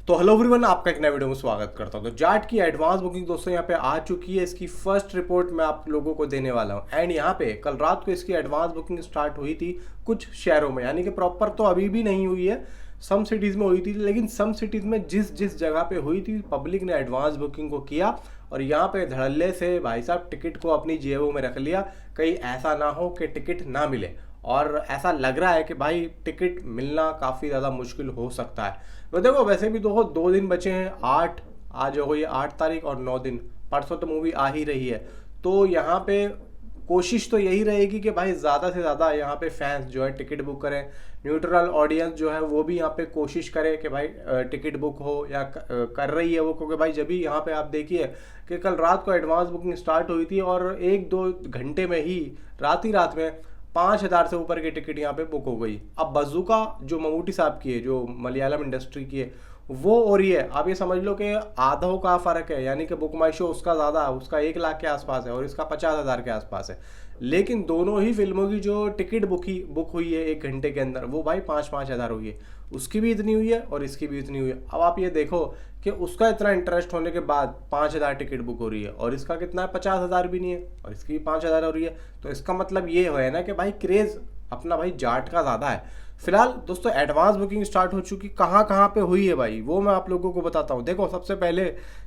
तो hello everyone, आपका एक नया वीडियो में स्वागत करता हूं। तो जाट की एडवांस बुकिंग दोस्तों यहाँ पे आ चुकी है। इसकी फर्स्ट रिपोर्ट मैं आप लोगों को देने वाला हूं। एंड यहाँ पे कल रात को इसकी एडवांस बुकिंग स्टार्ट हुई थी कुछ शहरों में, यानी कि प्रॉपर तो अभी भी नहीं हुई है, सम सिटीज़ में हुई थी। लेकिन सम सिटीज़ में जिस जिस जगह पे हुई थी पब्लिक ने एडवांस बुकिंग को किया और यहाँ पे धड़ल्ले से भाई साहब टिकट को अपनी जेबों में रख लिया, कहीं ऐसा ना हो कि टिकट ना मिले। और ऐसा लग रहा है कि भाई टिकट मिलना काफ़ी ज़्यादा मुश्किल हो सकता है। तो देखो, वैसे भी देखो 2 दिन बचे हैं, 8 आज हो गई 8 तारीख और 9 दिन, परसों तो मूवी आ ही रही है। तो यहाँ पे कोशिश तो यही रहेगी कि भाई ज़्यादा से ज़्यादा यहाँ पे फैंस जो है टिकट बुक करें। न्यूट्रल ऑडियंस जो है वो भी यहाँ पे कोशिश करे कि भाई टिकट बुक हो या कर रही है वो, क्योंकि भाई जब भी यहाँ पे आप देखिए कि कल रात को एडवांस बुकिंग स्टार्ट हुई थी और 1-2 घंटे में ही रात में 5,000 से ऊपर की टिकट यहाँ पे बुक हो गई। अब बज़ूका जो ममूटी साहब की है, जो मलयालम इंडस्ट्री की है, वो हो रही है। आप ये समझ लो कि आधों का फ़र्क है, यानी कि बुक माई शो उसका ज़्यादा है, उसका 1 लाख के आसपास है और इसका 50,000 के आसपास है। लेकिन दोनों ही फिल्मों की जो टिकट बुक हुई है 1 घंटे के अंदर, वो भाई 5-5 हज़ार हुई है। उसकी भी इतनी हुई है और इसकी भी इतनी हुई है। अब आप ये देखो कि उसका इतना इंटरेस्ट होने के बाद 5,000 टिकट बुक हो रही है और इसका कितना है, 50,000 भी नहीं है और इसकी भी 5,000 हो रही है। तो इसका मतलब ये है ना कि भाई क्रेज़ अपना भाई जाट का ज़्यादा है। फिलहाल दोस्तों एडवांस बुकिंग स्टार्ट हो चुकी, कहाँ कहाँ पे हुई है भाई वो मैं आप लोगों को बताता हूँ। देखो, सबसे पहले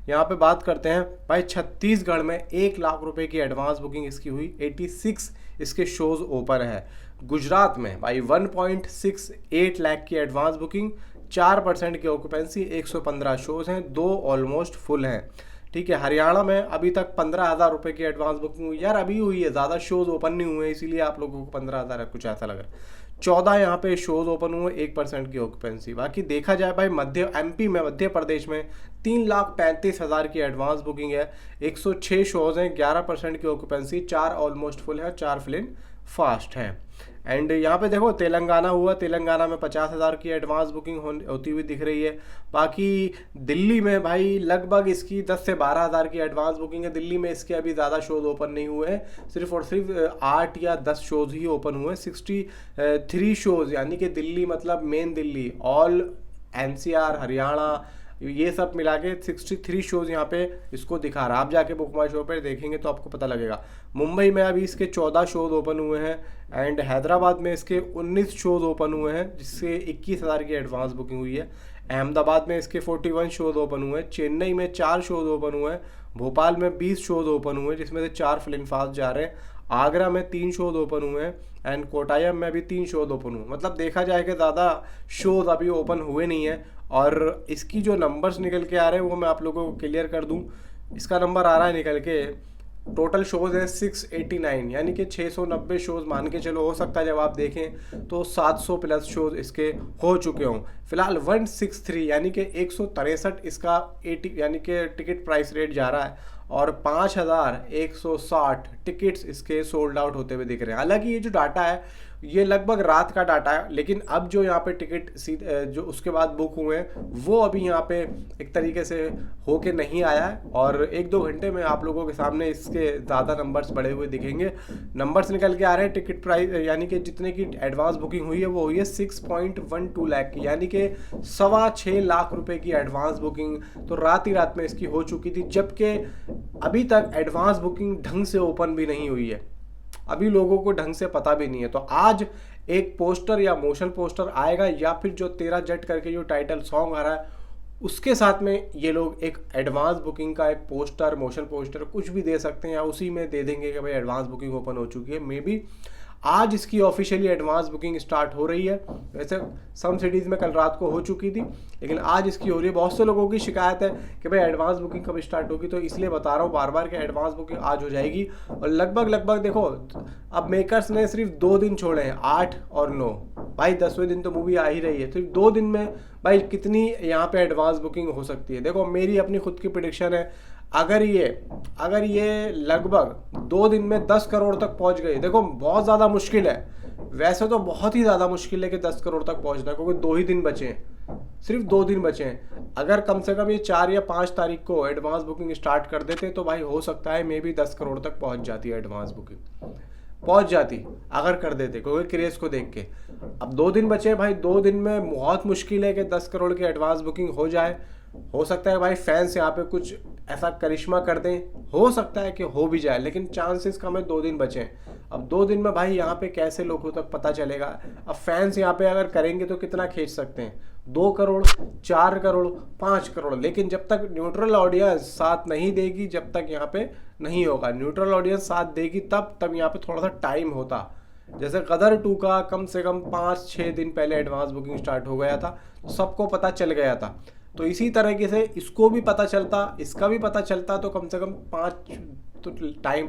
यहाँ पे बात करते हैं भाई, छत्तीसगढ़ में 1 लाख रुपए की एडवांस बुकिंग इसकी हुई, 86 इसके शोज ओपन है। गुजरात में भाई 1.68 लाख की एडवांस बुकिंग, 4% की ऑक्यूपेंसी, 115 शोज हैं, 2 ऑलमोस्ट फुल हैं। ठीक है। हरियाणा में अभी तक 15,000 रुपये की एडवांस बुकिंग हुई, यार अभी हुई है, ज़्यादा शोज़ ओपन नहीं हुए इसीलिए आप लोगों को 15,000 कुछ ऐसा लग रहा है। 14 यहाँ पे शोज़ ओपन हुए, 1% की ऑक्यूपेंसी। बाकी देखा जाए भाई मध्य प्रदेश में 3,35,000 की एडवांस बुकिंग है, 106 शोज़ हैं, 11% की ऑक्यूपेंसी, 4 ऑलमोस्ट फुल है, 4 फिल इन फास्ट हैं। एंड यहाँ पे देखो तेलंगाना हुआ, तेलंगाना में 50,000 की एडवांस बुकिंग होती हुई दिख रही है। बाकी दिल्ली में भाई लगभग इसकी 10 से 12,000 की एडवांस बुकिंग है। दिल्ली में इसके अभी ज़्यादा शोज ओपन नहीं हुए हैं, सिर्फ और सिर्फ 8 या 10 शोज ही ओपन हुए हैं। 63 शोज, यानी कि दिल्ली मतलब main Delhi, all NCR Haryana ये सब मिला के 63 शोज़ यहाँ पे इसको दिखा रहा है। आप जाके बुक माई शो पे देखेंगे तो आपको पता लगेगा। मुंबई में अभी इसके 14 शोज़ ओपन हुए हैं एंड हैदराबाद में इसके 19 शोज़ ओपन हुए हैं, जिससे 21,000 की एडवांस बुकिंग हुई है। अहमदाबाद में इसके 41 शोज़ ओपन हुए हैं, चेन्नई में 4 शोज़ ओपन हुए हैं, भोपाल में 20 शोज़ ओपन हुए हैं जिसमें से 4 फिल्म फास्ट जा रहे हैं, आगरा में 3 शोज़ ओपन हुए हैं एंड कोटायम में भी 3 शोज़ ओपन हुए। मतलब देखा जाए कि ज़्यादा शोज़ अभी ओपन हुए नहीं है। और इसकी जो नंबर्स निकल के आ रहे हैं वो मैं आप लोगों को क्लियर कर दूं। इसका नंबर आ रहा है निकल के, टोटल शोज़ है 689, यानी कि 690 शोज़ मान के चलो। हो सकता है जब आप देखें तो 700 प्लस शोज़ इसके हो चुके हों। फिलहाल 163 यानी कि 163 इसका 80 यानी कि टिकट प्राइस रेट जा रहा है और 5,160 टिकट्स इसके सोल्ड आउट होते हुए दिख रहे हैं। हालांकि ये जो डाटा है ये लगभग रात का डाटा है, लेकिन अब जो यहाँ पे टिकट जो उसके बाद बुक हुए हैं वो अभी यहाँ पे एक तरीके से होके नहीं आया है और 1-2 घंटे में आप लोगों के सामने इसके ज़्यादा नंबर्स बढ़े हुए दिखेंगे। नंबर्स निकल के आ रहे हैं टिकट प्राइस, यानी कि जितने की एडवांस बुकिंग हुई है वो हुई है 6.12 लाख की, यानी कि 6.25 लाख रुपए की एडवांस बुकिंग तो रात ही रात में इसकी हो चुकी थी। जबकि अभी तक एडवांस बुकिंग ढंग से ओपन भी नहीं हुई है, अभी लोगों को ढंग से पता भी नहीं है। तो आज एक पोस्टर या मोशन पोस्टर आएगा या फिर जो 13 जट करके जो टाइटल सॉन्ग आ रहा है उसके साथ में ये लोग एक एडवांस बुकिंग का एक पोस्टर, मोशन पोस्टर कुछ भी दे सकते हैं या उसी में दे देंगे कि भाई एडवांस बुकिंग ओपन हो चुकी है। मे बी आज इसकी ऑफिशियली एडवांस बुकिंग स्टार्ट हो रही है। वैसे सम सिटीज़ में कल रात को हो चुकी थी, लेकिन आज इसकी हो रही है। बहुत से लोगों की शिकायत है कि भाई एडवांस बुकिंग कब स्टार्ट होगी, तो इसलिए बता रहा हूँ बार बार कि एडवांस बुकिंग आज हो जाएगी। और लगभग देखो, अब मेकर्स ने सिर्फ 2 दिन छोड़े हैं, 8 और 9, भाई 10वें दिन तो मूवी आ ही रही है। सिर्फ 2 दिन में भाई कितनी यहाँ पे एडवांस बुकिंग हो सकती है। देखो, मेरी अपनी खुद की प्रेडिक्शन है, अगर ये लगभग 2 दिन में 10 करोड़ तक पहुंच गई, देखो बहुत ज़्यादा मुश्किल है, वैसे तो बहुत ही ज़्यादा मुश्किल है कि 10 करोड़ तक पहुंचना, क्योंकि 2 ही दिन बचे हैं, सिर्फ 2 दिन बचे हैं। अगर कम से कम ये 4 या 5 तारीख को एडवांस बुकिंग स्टार्ट कर देते तो भाई हो सकता है मे बी 10 करोड़ तक पहुंच जाती है एडवांस बुकिंग, पहुंच जाती अगर कर देते, क्योंकि क्रेज को देख के। अब 2 दिन बचे भाई, 2 दिन में बहुत मुश्किल है कि 10 करोड़ की एडवांस बुकिंग हो जाए। हो सकता है भाई फैंस यहाँ पे कुछ ऐसा करिश्मा कर दें, हो सकता है कि हो भी जाए, लेकिन चांसेस कम है, 2 दिन बचे हैं। अब 2 दिन में भाई यहाँ पे कैसे लोगों तक पता चलेगा। अब फैंस यहाँ पे अगर करेंगे तो कितना खींच सकते हैं, 2 करोड़, 4 करोड़, 5 करोड़। लेकिन जब तक न्यूट्रल ऑडियंस साथ नहीं देगी, जब तक यहाँ पे नहीं होगा। न्यूट्रल ऑडियंस साथ देगी तब यहाँ पे थोड़ा सा टाइम होता। जैसे गदर 2 का कम से कम 5-6 दिन पहले एडवांस बुकिंग स्टार्ट हो गया था, तो सबको पता चल गया था। तो इसी तरीके से इसको भी पता चलता, इसका भी पता चलता, तो कम से कम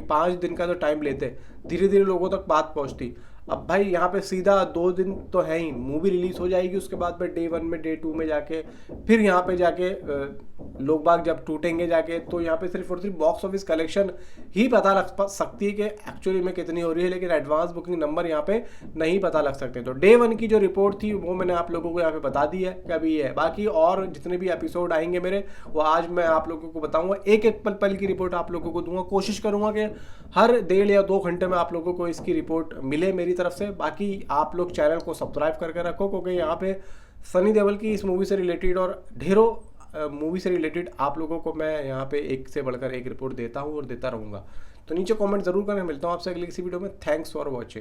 5 दिन का तो टाइम लेते, धीरे धीरे लोगों तक बात पहुंचती। अब भाई यहाँ पे सीधा 2 दिन तो है ही, मूवी रिलीज हो जाएगी, उसके बाद में डे 1 में, डे 2 में जाके फिर यहाँ पे जाके लोग बाग जब टूटेंगे जाके, तो यहाँ पे सिर्फ और सिर्फ बॉक्स ऑफिस कलेक्शन ही पता लग सकती है कि एक्चुअली में कितनी हो रही है, लेकिन एडवांस बुकिंग नंबर यहाँ पे नहीं पता लग सकते। तो डे 1 की जो रिपोर्ट थी वो मैंने आप लोगों को यहाँ पे बता दी है कि अभी है। बाकी और जितने भी एपिसोड आएंगे मेरे, वो आज मैं आप लोगों को बताऊंगा, एक एक पल पल की रिपोर्ट आप लोगों को दूंगा। कोशिश करूंगा कि हर 1.5 या 2 घंटे में आप लोगों को इसकी रिपोर्ट मिले मेरी तरफ से। बाकी आप लोग चैनल को सब्सक्राइब करके रखो, क्योंकि यहाँ पे सनी देओल की इस मूवी से रिलेटेड और ढेरों मूवी से रिलेटेड आप लोगों को मैं यहाँ पे एक से बढ़कर एक रिपोर्ट देता हूँ और देता रहूँगा। तो नीचे कमेंट जरूर करें। मिलता हूँ आपसे अगली किसी वीडियो में। Thanks for watching.